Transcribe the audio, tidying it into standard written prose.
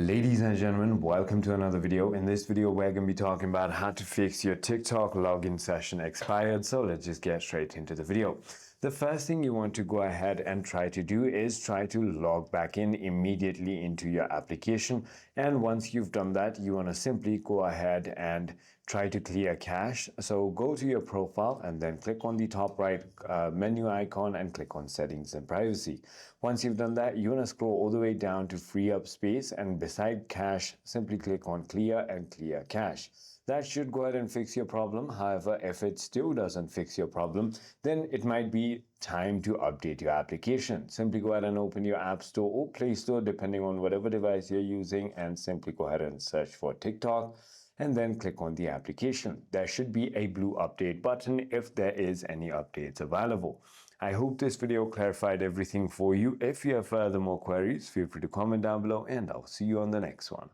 Ladies and gentlemen, welcome to another video. In this video, we're going to be talking about how to fix your TikTok login session expired. So let's just get straight into the video. The first thing you want to go ahead and try to do is try to log back in immediately into your application. And once you've done that, you want to simply go ahead and try to clear cache. So go to your profile and then click on the top right menu icon and click on settings and privacy. Once you've done that, you want to scroll all the way down to free up space, and beside cache, simply click on clear and clear cache. That should go ahead and fix your problem. However, if it still doesn't fix your problem, then it might be time to update your application. Simply go ahead and open your App Store or Play Store, depending on whatever device you're using, and simply go ahead and search for TikTok and then click on the application. There should be a blue update button if there is any updates available. I hope this video clarified everything for you. If you have further more queries, feel free to comment down below and I'll see you on the next one.